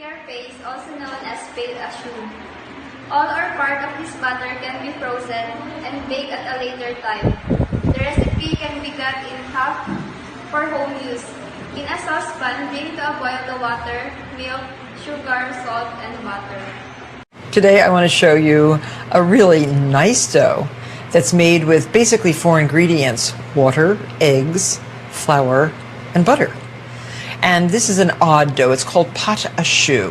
Skincare paste, also known as Pastry. All or part of this batter can be frozen and baked at a later time. The recipe can be cut in half for home use. In a saucepan, bring to a boil the water, milk, sugar, salt, and butter. Today I want to show you a really nice dough that's made with basically 4 ingredients: water, eggs, flour, and butter. And this is an odd dough. It's called pastry,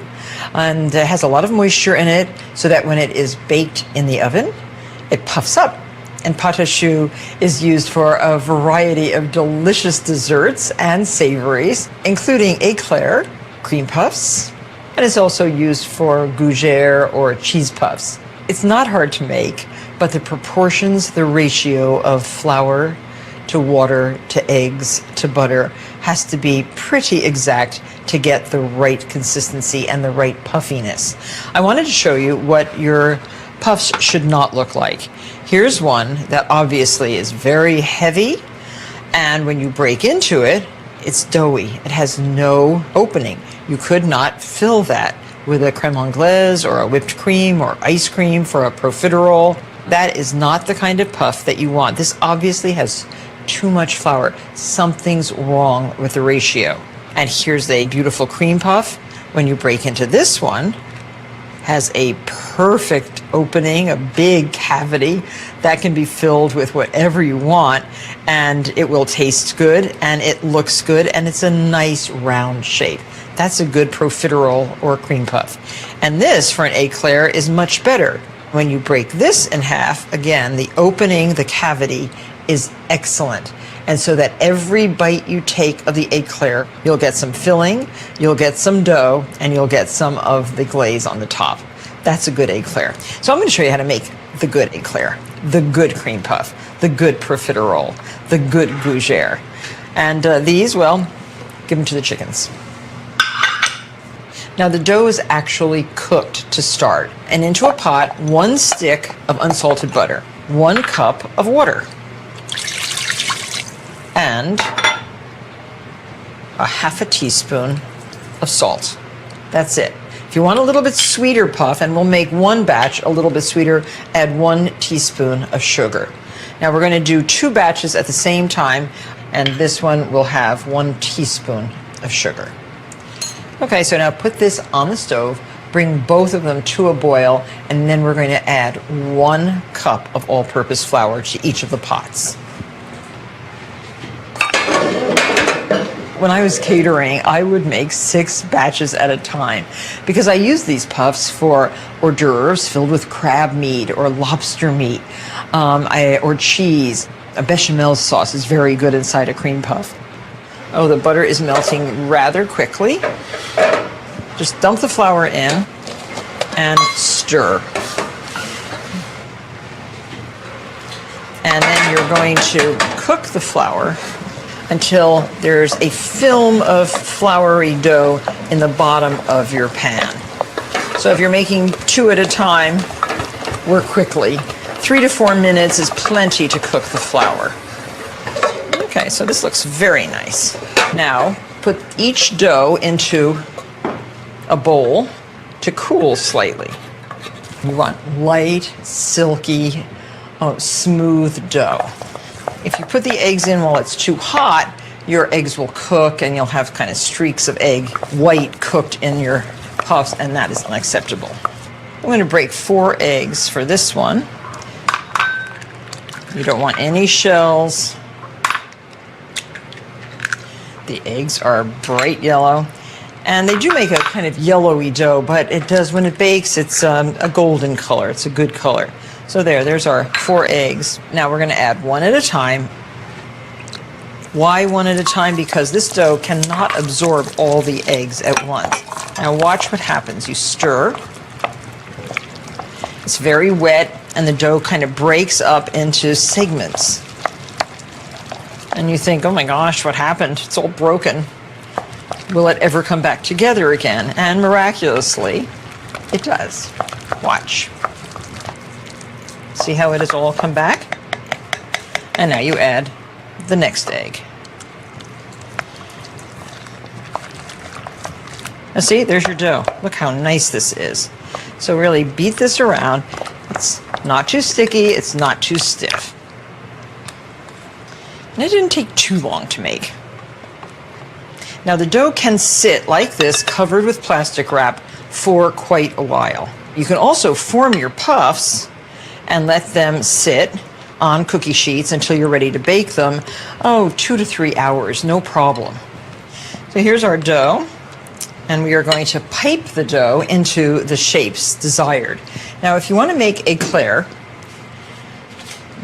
and it has a lot of moisture in it so that when it is baked in the oven, it puffs up. And pastry is used for a variety of delicious desserts and savories, including éclair, cream puffs, and it's also used for gougère or cheese puffs. It's not hard to make, but the proportions, the ratio of flour to water to eggs to butter has to be pretty exact to get the right consistency and the right puffiness. I wanted to show you what your puffs should not look like. Here's one that obviously is very heavy, and when you break into it, it's doughy. It has no opening. You could not fill that with a crème anglaise or a whipped cream or ice cream for a profiterole. That is not the kind of puff that you want. This obviously has too much flour. Something's wrong with the ratio. And here's a beautiful cream puff. When you break into this one, has a perfect opening, a big cavity that can be filled with whatever you want, and it will taste good and it looks good and it's a nice round shape. That's a good profiterole or cream puff. And this for an éclair is much better. When you break this in half, again, the opening, the cavity is excellent. And so that every bite you take of the éclair, you'll get some filling, you'll get some dough, and you'll get some of the glaze on the top. That's a good éclair. So I'm going to show you how to make the good éclair, the good cream puff, the good profiterole, the good gougère. And these, well, give them to the chickens. Now the dough is actually cooked to start. And into a pot, 1 stick of unsalted butter, 1 cup of water, and a half a teaspoon of salt. That's it. If you want a little bit sweeter puff, and we'll make 1 batch a little bit sweeter, add 1 teaspoon of sugar. Now we're going to do 2 batches at the same time, and this one will have 1 teaspoon of sugar. Okay, so now put this on the stove, bring both of them to a boil, and then we're going to add 1 cup of all-purpose flour to each of the pots. When I was catering, I would make 6 batches at a time because I use these puffs for hors d'oeuvres filled with crab meat or lobster meat or cheese. A bechamel sauce is very good inside a cream puff. Oh, the butter is melting rather quickly. Just dump the flour in and stir. And then you're going to cook the flour until there's a film of floury dough in the bottom of your pan. So if you're making 2 at a time, work quickly. 3 to 4 minutes is plenty to cook the flour. Okay, so this looks very nice. Now, put each dough into a bowl to cool slightly. You want light, silky, smooth dough. If you put the eggs in while it's too hot, your eggs will cook and you'll have kind of streaks of egg white cooked in your puffs, and that is unacceptable. I'm going to break 4 eggs for this one. You don't want any shells. The eggs are bright yellow, and they do make a kind of yellowy dough, but it does, when it bakes, it's a golden color. It's a good color. So there's our 4 eggs. Now we're going to add 1 at a time. Why 1 at a time? Because this dough cannot absorb all the eggs at once. Now watch what happens. You stir. It's very wet, and the dough kind of breaks up into segments. And you think, oh my gosh, what happened? It's all broken. Will it ever come back together again? And miraculously, it does. Watch. See how it has all come back? And now you add the next egg. Now see, there's your dough. Look how nice this is. So really beat this around. It's not too sticky, it's not too stiff. And it didn't take too long to make. Now the dough can sit like this, covered with plastic wrap, for quite a while. You can also form your puffs and let them sit on cookie sheets until you're ready to bake them. Oh, 2 to 3 hours, no problem. So here's our dough, and we are going to pipe the dough into the shapes desired. Now if you want to make eclair,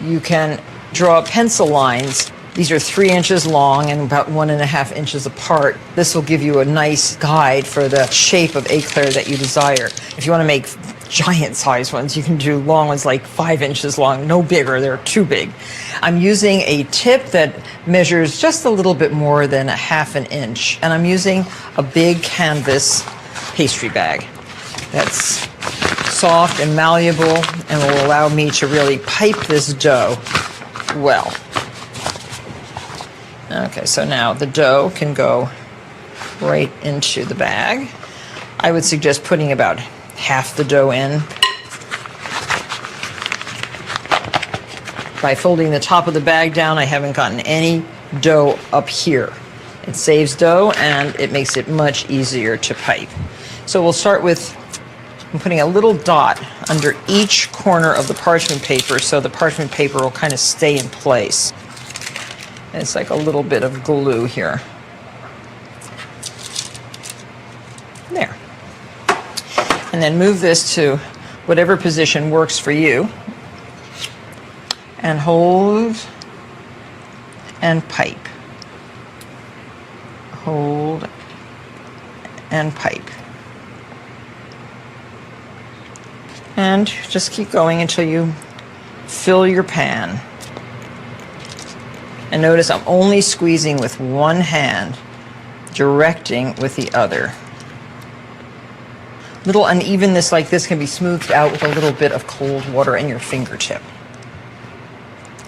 you can draw pencil lines. These are 3 inches long and about 1.5 inches apart. This will give you a nice guide for the shape of eclair that you desire. If you want to make giant size ones, you can do long ones like 5 inches long, no bigger, they're too big. I'm using a tip that measures just a little bit more than 1/2 inch, and I'm using a big canvas pastry bag that's soft and malleable and will allow me to really pipe this dough well. Okay, so now the dough can go right into the bag. I would suggest putting about half the dough in. By folding the top of the bag down, I haven't gotten any dough up here. It saves dough and it makes it much easier to pipe. So we'll start with putting a little dot under each corner of the parchment paper so the parchment paper will kind of stay in place. It's like a little bit of glue here. There. And then move this to whatever position works for you. And hold and pipe. Hold and pipe. And just keep going until you fill your pan. And notice I'm only squeezing with one hand, directing with the other. Little unevenness like this can be smoothed out with a little bit of cold water in your fingertip.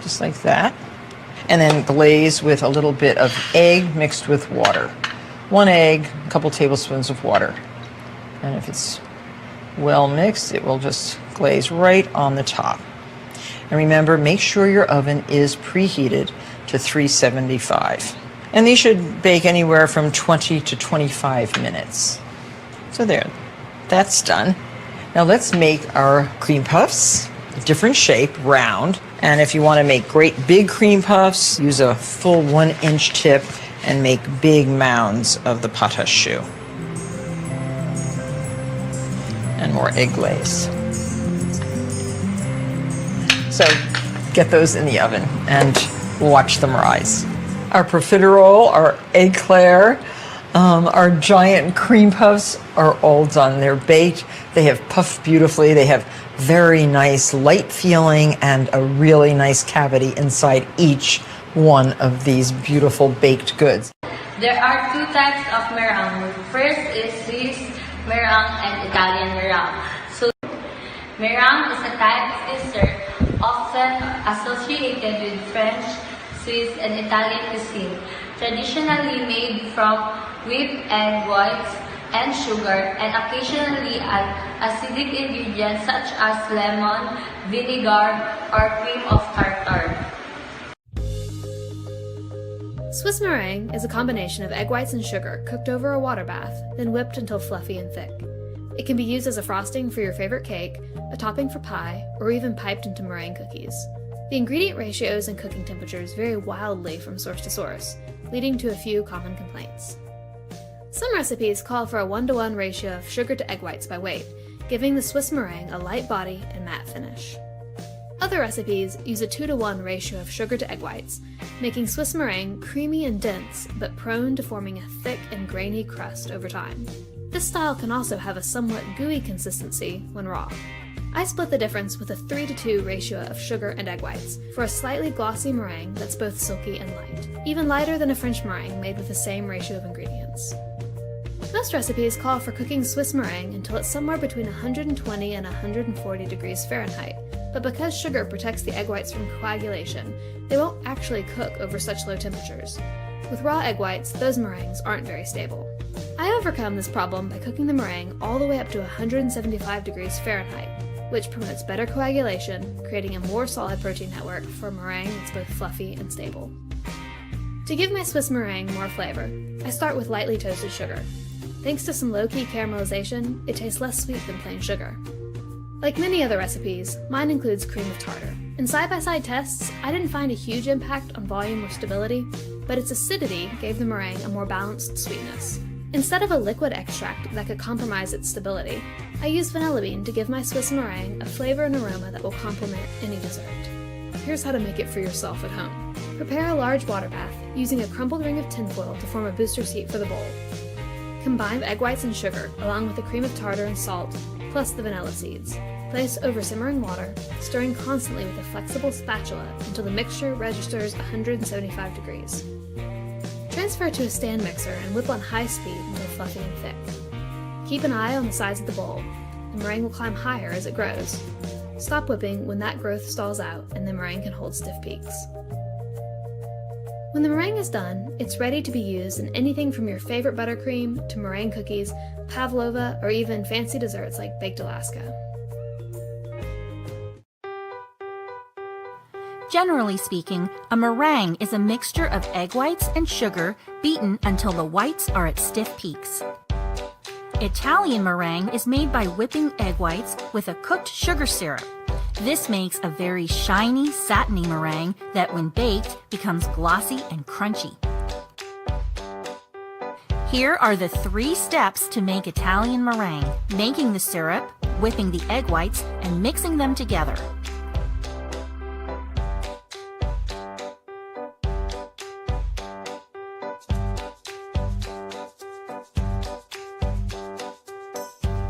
Just like that. And then glaze with a little bit of egg mixed with water. 1 egg, a couple tablespoons of water. And if it's well mixed, it will just glaze right on the top. And remember, make sure your oven is preheated to 375. And these should bake anywhere from 20 to 25 minutes. So there, that's done. Now let's make our cream puffs, a different shape, round. And if you want to make great big cream puffs, use a full 1 inch tip and make big mounds of the pâte à choux. And more egg glaze. So get those in the oven and watch them rise. Our profiterole, our eclair, our giant cream puffs are all done. They're baked. They have puffed beautifully. They have very nice light feeling and a really nice cavity inside each one of these beautiful baked goods. There are 2 types of meringue. First is Swiss meringue and Italian meringue. So meringue is a type of dessert often associated with French, Swiss, and Italian cuisine, traditionally made from whipped egg whites and sugar, and occasionally add acidic ingredients such as lemon, vinegar, or cream of tartar. Swiss meringue is a combination of egg whites and sugar cooked over a water bath, then whipped until fluffy and thick. It can be used as a frosting for your favorite cake, a topping for pie, or even piped into meringue cookies. The ingredient ratios and cooking temperatures vary wildly from source to source, leading to a few common complaints. Some recipes call for a 1-to-1 ratio of sugar to egg whites by weight, giving the Swiss meringue a light body and matte finish. Other recipes use a 2-to-1 ratio of sugar to egg whites, making Swiss meringue creamy and dense, but prone to forming a thick and grainy crust over time. This style can also have a somewhat gooey consistency when raw. I split the difference with a 3-to-2 ratio of sugar and egg whites for a slightly glossy meringue that's both silky and light, even lighter than a French meringue made with the same ratio of ingredients. Most recipes call for cooking Swiss meringue until it's somewhere between 120 and 140 degrees Fahrenheit, but because sugar protects the egg whites from coagulation, they won't actually cook over such low temperatures. With raw egg whites, those meringues aren't very stable. I overcome this problem by cooking the meringue all the way up to 175 degrees Fahrenheit, which promotes better coagulation, creating a more solid protein network for a meringue that's both fluffy and stable. To give my Swiss meringue more flavor, I start with lightly toasted sugar. Thanks to some low-key caramelization, it tastes less sweet than plain sugar. Like many other recipes, mine includes cream of tartar. In side-by-side tests, I didn't find a huge impact on volume or stability, but its acidity gave the meringue a more balanced sweetness. Instead of a liquid extract that could compromise its stability, I used vanilla bean to give my Swiss meringue a flavor and aroma that will complement any dessert. Here's how to make it for yourself at home. Prepare a large water bath using a crumpled ring of tinfoil to form a booster seat for the bowl. Combine egg whites and sugar, along with the cream of tartar and salt, plus the vanilla seeds. Place over simmering water, stirring constantly with a flexible spatula until the mixture registers 175 degrees. Transfer to a stand mixer and whip on high speed until fluffy and thick. Keep an eye on the size of the bowl. The meringue will climb higher as it grows. Stop whipping when that growth stalls out and the meringue can hold stiff peaks. When the meringue is done, it's ready to be used in anything from your favorite buttercream to meringue cookies, pavlova, or even fancy desserts like baked Alaska. Generally speaking, a meringue is a mixture of egg whites and sugar beaten until the whites are at stiff peaks. Italian meringue is made by whipping egg whites with a cooked sugar syrup. This makes a very shiny, satiny meringue that when baked becomes glossy and crunchy. Here are the 3 steps to make Italian meringue: making the syrup, whipping the egg whites, and mixing them together.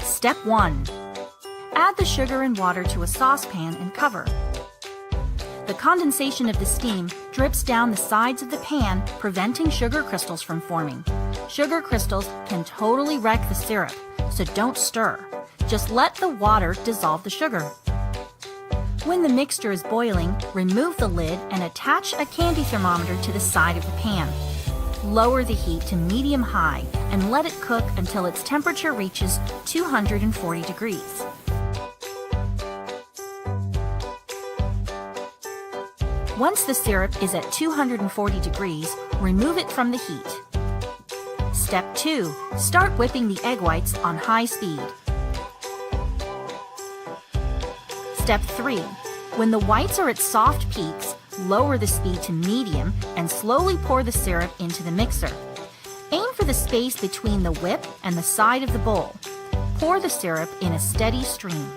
Step 1. Add the sugar and water to a saucepan and cover. The condensation of the steam drips down the sides of the pan, preventing sugar crystals from forming. Sugar crystals can totally wreck the syrup, so don't stir. Just let the water dissolve the sugar. When the mixture is boiling, remove the lid and attach a candy thermometer to the side of the pan. Lower the heat to medium-high and let it cook until its temperature reaches 240 degrees. Once the syrup is at 240 degrees, remove it from the heat. Step 2. Start whipping the egg whites on high speed. Step 3. When the whites are at soft peaks, lower the speed to medium and slowly pour the syrup into the mixer. Aim for the space between the whip and the side of the bowl. Pour the syrup in a steady stream.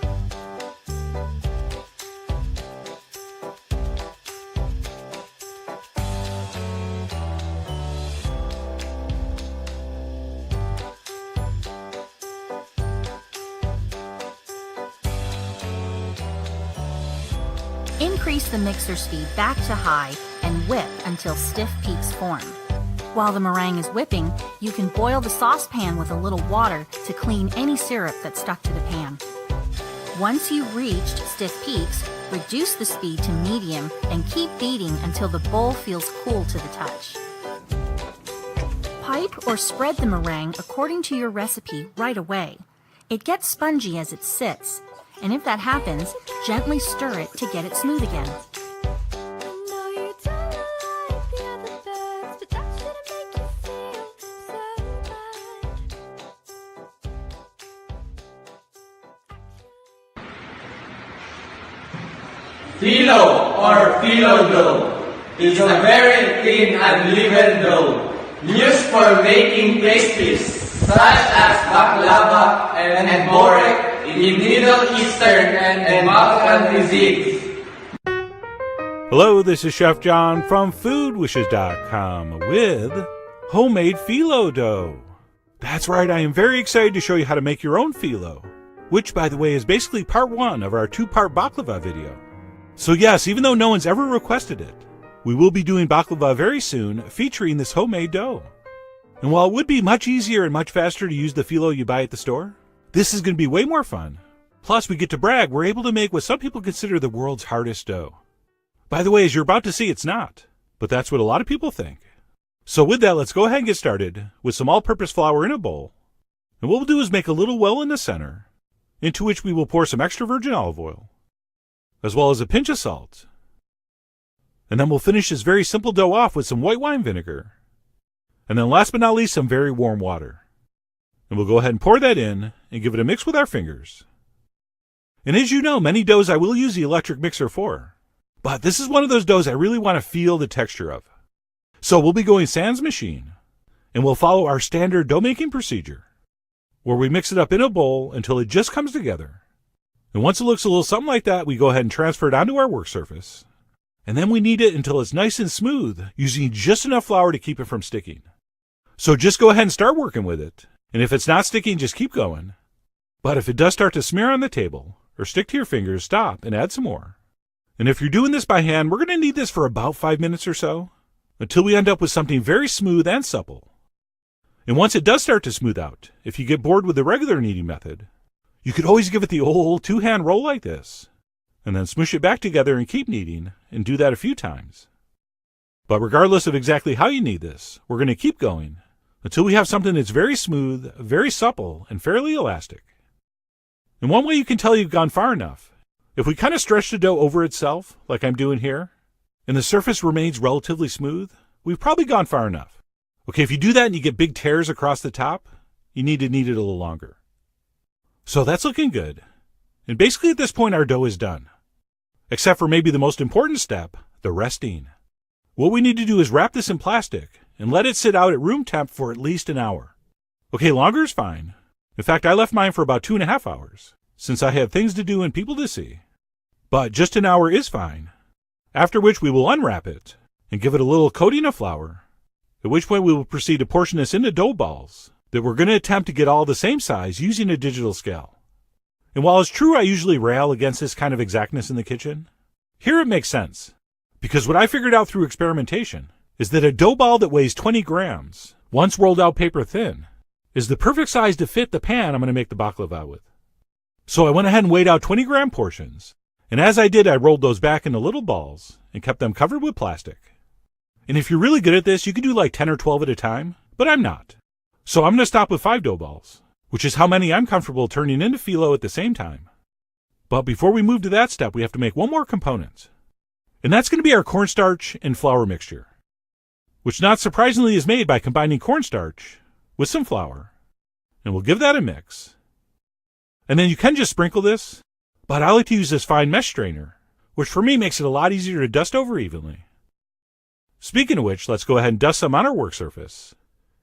Increase the mixer speed back to high and whip until stiff peaks form. While the meringue is whipping, you can boil the saucepan with a little water to clean any syrup that stuck to the pan. Once you've reached stiff peaks, reduce the speed to medium and keep beating until the bowl feels cool to the touch. Pipe or spread the meringue according to your recipe right away. It gets spongy as it sits, and if that happens, gently stir it to get it smooth again. Phyllo or phyllo dough is a very thin and leavened dough used for making pastries such as baklava and borek in Middle Eastern and Balkan cuisines. Hello, this is Chef John from foodwishes.com with homemade phyllo dough. That's right, I am very excited to show you how to make your own phyllo, which, by the way, is basically part 1 of our 2-part baklava video. So yes, even though no one's ever requested it, we will be doing baklava very soon featuring this homemade dough. And while it would be much easier and much faster to use the phyllo you buy at the store, this is going to be way more fun. Plus, we get to brag we're able to make what some people consider the world's hardest dough. By the way, as you're about to see, it's not. But that's what a lot of people think. So with that, let's go ahead and get started with some all-purpose flour in a bowl. And what we'll do is make a little well in the center, into which we will pour some extra virgin olive oil, as well as a pinch of salt. And then we'll finish this very simple dough off with some white wine vinegar. And then last but not least, some very warm water. And we'll go ahead and pour that in and give it a mix with our fingers. And as you know, many doughs I will use the electric mixer for. But this is one of those doughs I really want to feel the texture of. So we'll be going sans machine, and we'll follow our standard dough making procedure, where we mix it up in a bowl until it just comes together. And once it looks a little something like that, we go ahead and transfer it onto our work surface. And then we knead it until it's nice and smooth, using just enough flour to keep it from sticking. So just go ahead and start working with it. And if it's not sticking, just keep going. But if it does start to smear on the table or stick to your fingers, stop and add some more. And if you're doing this by hand, we're going to knead this for about 5 minutes or so, until we end up with something very smooth and supple. And once it does start to smooth out, if you get bored with the regular kneading method, you could always give it the old 2-hand roll like this, and then smoosh it back together and keep kneading, and do that a few times. But regardless of exactly how you knead this, we're going to keep going until we have something that's very smooth, very supple, and fairly elastic. And one way you can tell you've gone far enough, if we kind of stretch the dough over itself, like I'm doing here, and the surface remains relatively smooth, we've probably gone far enough. Okay, if you do that and you get big tears across the top, you need to knead it a little longer. So that's looking good. And basically at this point our dough is done. Except for maybe the most important step, the resting. What we need to do is wrap this in plastic and let it sit out at room temp for at least an hour. Okay, longer is fine. In fact, I left mine for about 2.5 hours, since I had things to do and people to see. But just an hour is fine. After which we will unwrap it and give it a little coating of flour, at which point we will proceed to portion this into dough balls that we're going to attempt to get all the same size using a digital scale. And while it's true I usually rail against this kind of exactness in the kitchen, here it makes sense. Because what I figured out through experimentation is that a dough ball that weighs 20 grams, once rolled out paper thin, is the perfect size to fit the pan I'm going to make the baklava with. So I went ahead and weighed out 20-gram portions, and as I did, I rolled those back into little balls and kept them covered with plastic. And if you're really good at this, you can do like 10 or 12 at a time, but I'm not. So I'm going to stop with 5 dough balls, which is how many I'm comfortable turning into phyllo at the same time. But before we move to that step, we have to make one more component. And that's going to be our cornstarch and flour mixture, which not surprisingly is made by combining cornstarch with some flour. And we'll give that a mix. And then you can just sprinkle this, but I like to use this fine mesh strainer, which for me makes it a lot easier to dust over evenly. Speaking of which, let's go ahead and dust some on our work surface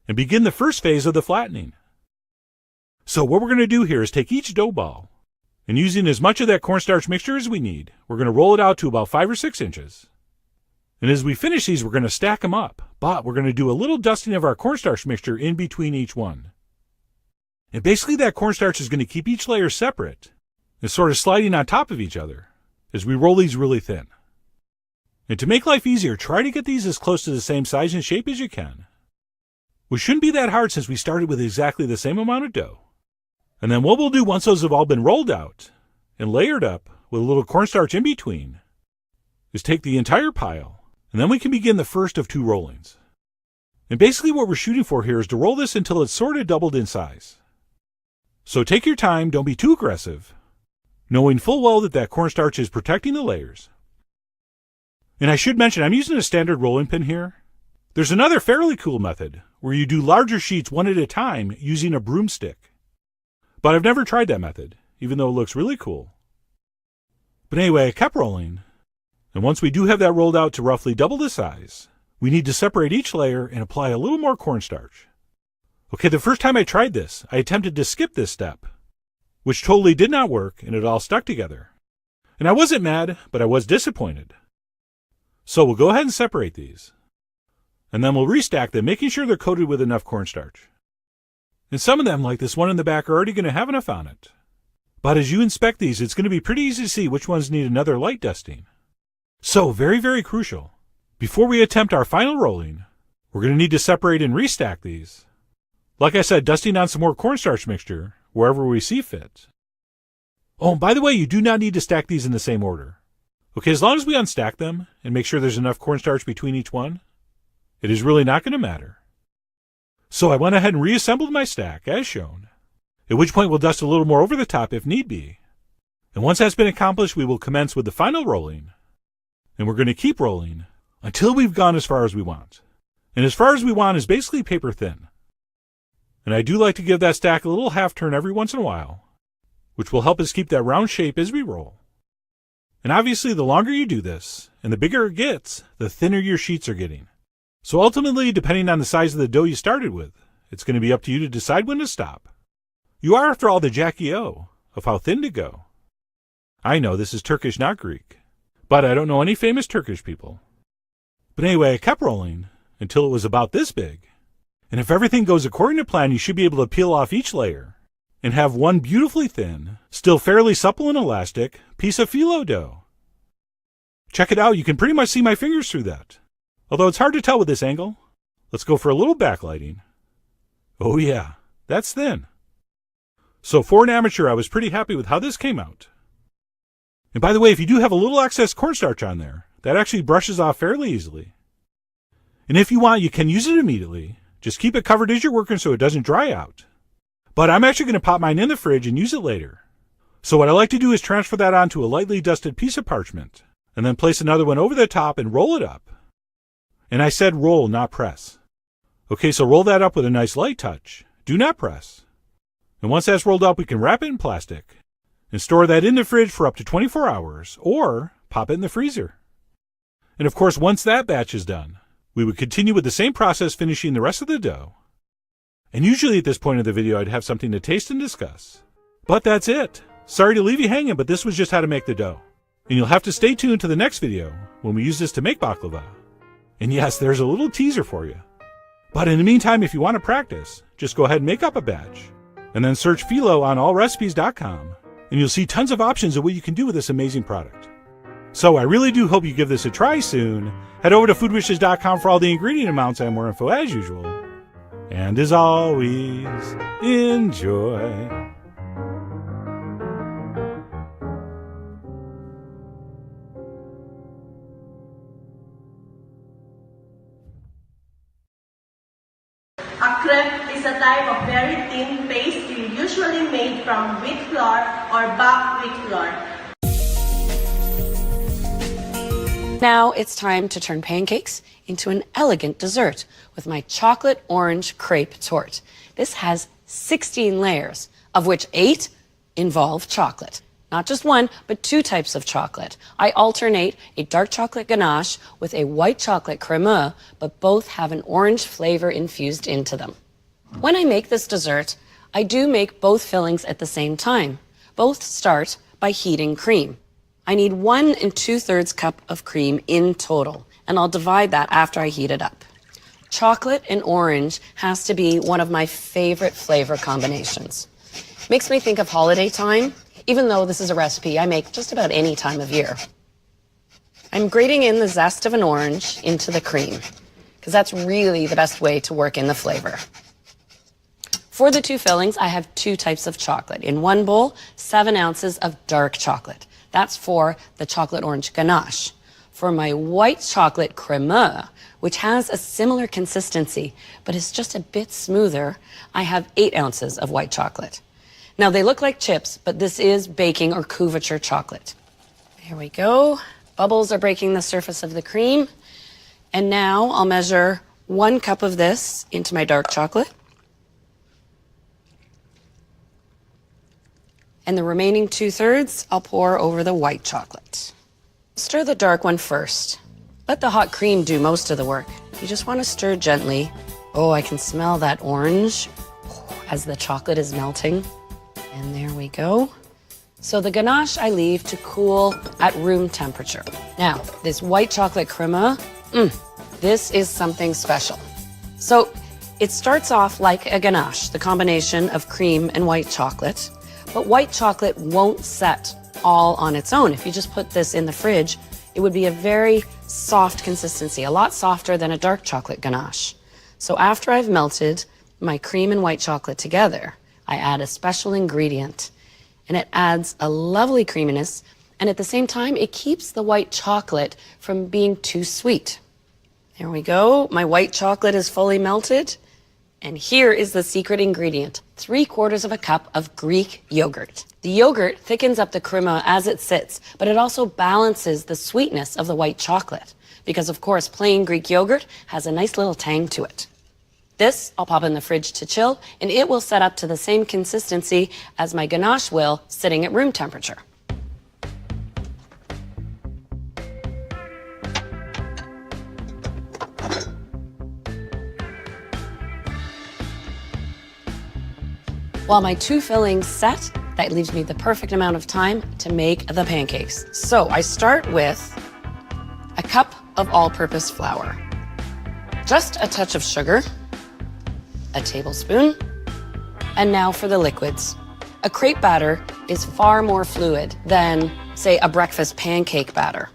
and begin the first phase of the flattening. So what we're going to do here is take each dough ball, and using as much of that cornstarch mixture as we need, we're going to roll it out to about 5 or 6 inches. And as we finish these, we're going to stack them up, but we're going to do a little dusting of our cornstarch mixture in between each one. And basically that cornstarch is going to keep each layer separate and sort of sliding on top of each other as we roll these really thin. And to make life easier, try to get these as close to the same size and shape as you can. Which shouldn't be that hard since we started with exactly the same amount of dough. And then what we'll do once those have all been rolled out and layered up with a little cornstarch in between is take the entire pile, and then we can begin the first of 2 rollings. And basically what we're shooting for here is to roll this until it's sort of doubled in size. So take your time, don't be too aggressive, knowing full well that cornstarch is protecting the layers. And I should mention, I'm using a standard rolling pin here. There's another fairly cool method where you do larger sheets one at a time using a broomstick. But I've never tried that method, even though it looks really cool. But anyway, I kept rolling, and once we do have that rolled out to roughly double the size, we need to separate each layer and apply a little more cornstarch. Okay, the first time I tried this, I attempted to skip this step, which totally did not work, and it all stuck together. And I wasn't mad, but I was disappointed. So we'll go ahead and separate these. And then we'll restack them, making sure they're coated with enough cornstarch. And some of them, like this one in the back, are already going to have enough on it. But as you inspect these, it's going to be pretty easy to see which ones need another light dusting. So, very, very crucial. Before we attempt our final rolling, we're going to need to separate and restack these. Like I said, dusting on some more cornstarch mixture wherever we see fit. Oh, and by the way, you do not need to stack these in the same order. Okay, as long as we unstack them and make sure there's enough cornstarch between each one, It is really not going to matter. So I went ahead and reassembled my stack as shown, at which point we'll dust a little more over the top if need be. And once that's been accomplished, we will commence with the final rolling. And we're going to keep rolling until we've gone as far as we want. And as far as we want is basically paper thin. And I do like to give that stack a little half turn every once in a while, which will help us keep that round shape as we roll. And obviously the longer you do this, and the bigger it gets, the thinner your sheets are getting. So ultimately, depending on the size of the dough you started with, it's going to be up to you to decide when to stop. You are, after all, the Jackie O of how thin to go. I know this is Turkish, not Greek, but I don't know any famous Turkish people. But anyway, I kept rolling until it was about this big. And if everything goes according to plan, you should be able to peel off each layer and have one beautifully thin, still fairly supple and elastic piece of phyllo dough. Check it out, you can pretty much see my fingers through that. Although it's hard to tell with this angle. Let's go for a little backlighting. Oh yeah, that's thin. So for an amateur, I was pretty happy with how this came out. And by the way, if you do have a little excess cornstarch on there, that actually brushes off fairly easily. And if you want, you can use it immediately. Just keep it covered as you're working so it doesn't dry out. But I'm actually going to pop mine in the fridge and use it later. So what I like to do is transfer that onto a lightly dusted piece of parchment, and then place another one over the top and roll it up. And I said roll, not press. Okay, so roll that up with a nice light touch. Do not press. And once that's rolled up, we can wrap it in plastic and store that in the fridge for up to 24 hours, or pop it in the freezer. And of course, once that batch is done, we would continue with the same process, finishing the rest of the dough. And usually at this point of the video, I'd have something to taste and discuss. But that's it. Sorry to leave you hanging, but this was just how to make the dough. And you'll have to stay tuned to the next video when we use this to make baklava. And yes, there's a little teaser for you. But in the meantime, if you want to practice, just go ahead and make up a batch, and then search phyllo on allrecipes.com, and you'll see tons of options of what you can do with this amazing product. So I really do hope you give this a try soon. Head over to foodwishes.com for all the ingredient amounts and more info as usual. And as always, enjoy. A crepe is a type of very thin pastry usually made from wheat flour or baked wheat flour. Now it's time to turn pancakes into an elegant dessert with my chocolate orange crepe torte. This has 16 layers, of which 8 involve chocolate. Not just one, but 2 types of chocolate. I alternate a dark chocolate ganache with a white chocolate cremeux, but both have an orange flavor infused into them. When I make this dessert, I do make both fillings at the same time. Both start by heating cream. I need 1 2/3 cup of cream in total, and I'll divide that after I heat it up. Chocolate and orange has to be one of my favorite flavor combinations. Makes me think of holiday time, even though this is a recipe I make just about any time of year. I'm grating in the zest of an orange into the cream, because that's really the best way to work in the flavor. For the 2 fillings, I have 2 types of chocolate. In one bowl, 7 ounces of dark chocolate. That's for the chocolate orange ganache. For my white chocolate cremeux, which has a similar consistency, but is just a bit smoother, I have 8 ounces of white chocolate. Now they look like chips, but this is baking or couverture chocolate. There we go. Bubbles are breaking the surface of the cream. And now I'll measure 1 cup of this into my dark chocolate. And the remaining 2/3 I'll pour over the white chocolate. Stir the dark one first. Let the hot cream do most of the work. You just want to stir gently. Oh, I can smell that orange as the chocolate is melting. And there we go. So the ganache I leave to cool at room temperature. Now, this white chocolate cremeux, this is something special. So it starts off like a ganache, the combination of cream and white chocolate. But white chocolate won't set all on its own. If you just put this in the fridge, it would be a very soft consistency, a lot softer than a dark chocolate ganache. So after I've melted my cream and white chocolate together, I add a special ingredient, and it adds a lovely creaminess, and at the same time, it keeps the white chocolate from being too sweet. There we go. My white chocolate is fully melted. And here is the secret ingredient, 3/4 cup of Greek yogurt. The yogurt thickens up the crema as it sits, but it also balances the sweetness of the white chocolate. Because of course, plain Greek yogurt has a nice little tang to it. This I'll pop in the fridge to chill, and it will set up to the same consistency as my ganache will sitting at room temperature. While my 2 fillings set, that leaves me the perfect amount of time to make the pancakes. So I start with a cup of all-purpose flour, just a touch of sugar, a tablespoon, and now for the liquids. A crepe batter is far more fluid than, say, a breakfast pancake batter.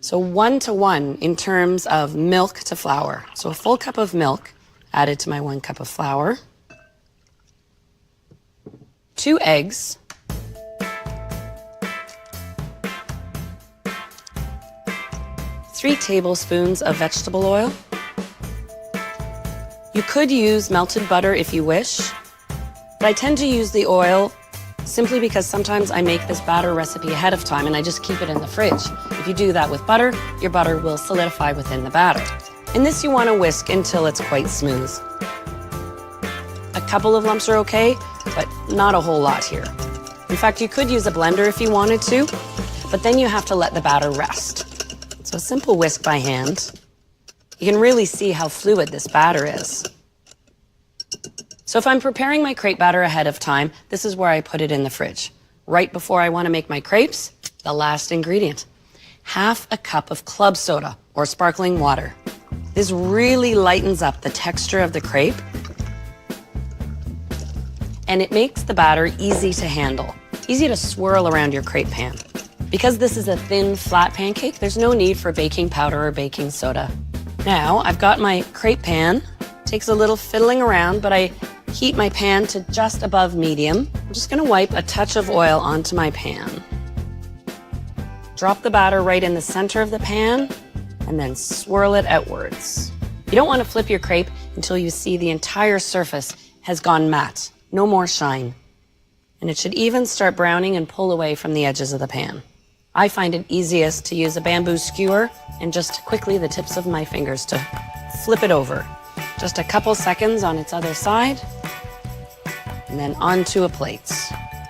So 1-to-1 in terms of milk to flour. So a full cup of milk added to my 1 cup of flour. 2 eggs, 3 tablespoons of vegetable oil. You could use melted butter if you wish, but I tend to use the oil simply because sometimes I make this batter recipe ahead of time and I just keep it in the fridge. If you do that with butter, your butter will solidify within the batter. And this you want to whisk until it's quite smooth. A couple of lumps are okay, but not a whole lot here. In fact, you could use a blender if you wanted to, but then you have to let the batter rest. So a simple whisk by hand. You can really see how fluid this batter is. So if I'm preparing my crepe batter ahead of time, this is where I put it in the fridge. Right before I want to make my crepes, the last ingredient, 1/2 cup of club soda or sparkling water. This really lightens up the texture of the crepe, and it makes the batter easy to handle, easy to swirl around your crepe pan. Because this is a thin, flat pancake, there's no need for baking powder or baking soda. Now, I've got my crepe pan. Takes a little fiddling around, but I heat my pan to just above medium. I'm just gonna wipe a touch of oil onto my pan. Drop the batter right in the center of the pan, and then swirl it outwards. You don't want to flip your crepe until you see the entire surface has gone matte. No more shine. And it should even start browning and pull away from the edges of the pan. I find it easiest to use a bamboo skewer and just quickly the tips of my fingers to flip it over. Just a couple seconds on its other side, and then onto a plate.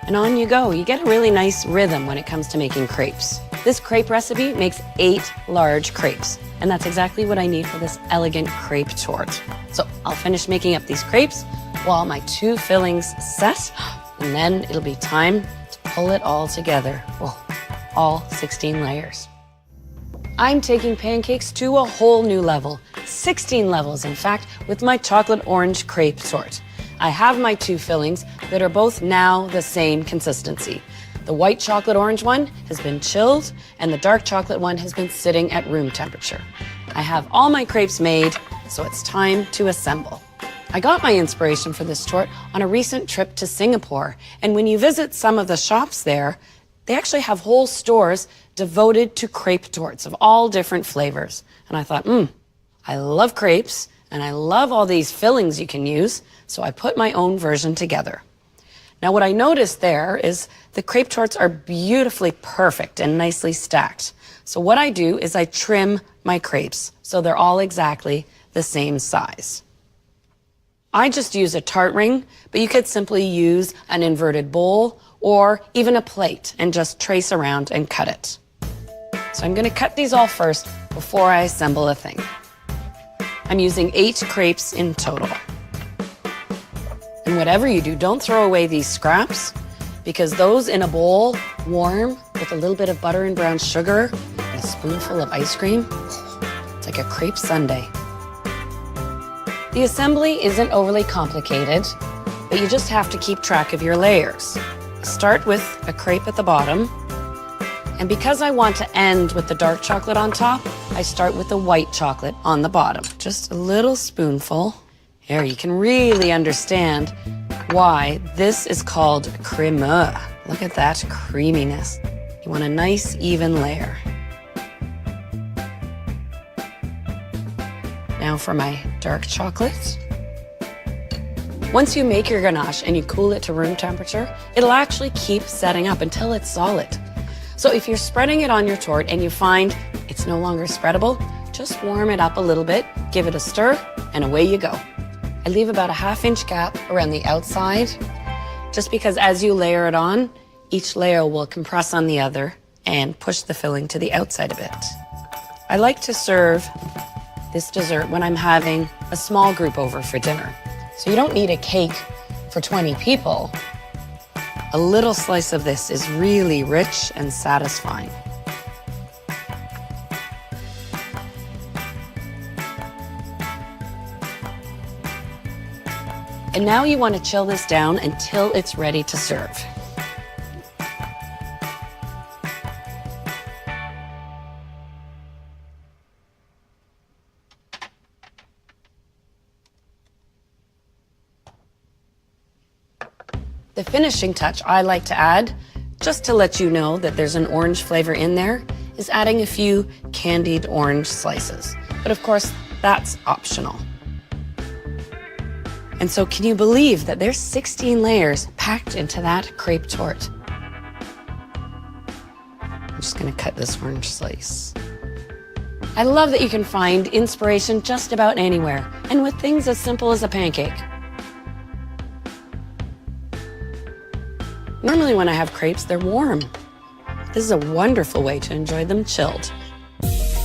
And on you go. You get a really nice rhythm when it comes to making crepes. This crepe recipe makes 8 large crepes, and that's exactly what I need for this elegant crepe torte. So I'll finish making up these crepes while my 2 fillings set, and then it'll be time to pull it all together. Well, all 16 layers. I'm taking pancakes to a whole new level, 16 levels in fact, with my chocolate orange crepe torte. I have my 2 fillings that are both now the same consistency. The white chocolate orange one has been chilled and the dark chocolate one has been sitting at room temperature. I have all my crepes made, so it's time to assemble. I got my inspiration for this torte on a recent trip to Singapore, and when you visit some of the shops there, they actually have whole stores devoted to crepe tortes of all different flavors. And I thought, I love crepes and I love all these fillings you can use, so I put my own version together. Now what I noticed there is the crepe tortes are beautifully perfect and nicely stacked. So what I do is I trim my crepes so they're all exactly the same size. I just use a tart ring, but you could simply use an inverted bowl or even a plate and just trace around and cut it. So I'm gonna cut these all first before I assemble a thing. I'm using 8 crepes in total. And whatever you do, don't throw away these scraps, because those in a bowl, warm, with a little bit of butter and brown sugar, and a spoonful of ice cream, it's like a crepe sundae. The assembly isn't overly complicated, but you just have to keep track of your layers. Start with a crepe at the bottom, and because I want to end with the dark chocolate on top, I start with the white chocolate on the bottom. Just a little spoonful. Here, you can really understand why this is called crémeux. Look at that creaminess. You want a nice, even layer. Now for my dark chocolate. Once you make your ganache and you cool it to room temperature, it'll actually keep setting up until it's solid. So if you're spreading it on your torte and you find it's no longer spreadable, just warm it up a little bit, give it a stir, and away you go. I leave about a ½ inch gap around the outside, just because as you layer it on, each layer will compress on the other and push the filling to the outside a bit. I like to serve this dessert when I'm having a small group over for dinner. So you don't need a cake for 20 people. A little slice of this is really rich and satisfying. And now you want to chill this down until it's ready to serve. The finishing touch I like to add, just to let you know that there's an orange flavor in there, is adding a few candied orange slices. But of course, that's optional. And so can you believe that there's 16 layers packed into that crepe torte? I'm just gonna cut this orange slice. I love that you can find inspiration just about anywhere, and with things as simple as a pancake. Normally when I have crepes, they're warm. This is a wonderful way to enjoy them chilled.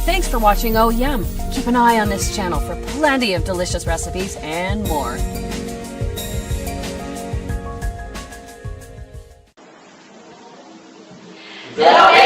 Thanks for watching Oh Yum. Keep an eye on this channel for plenty of delicious recipes and more. Go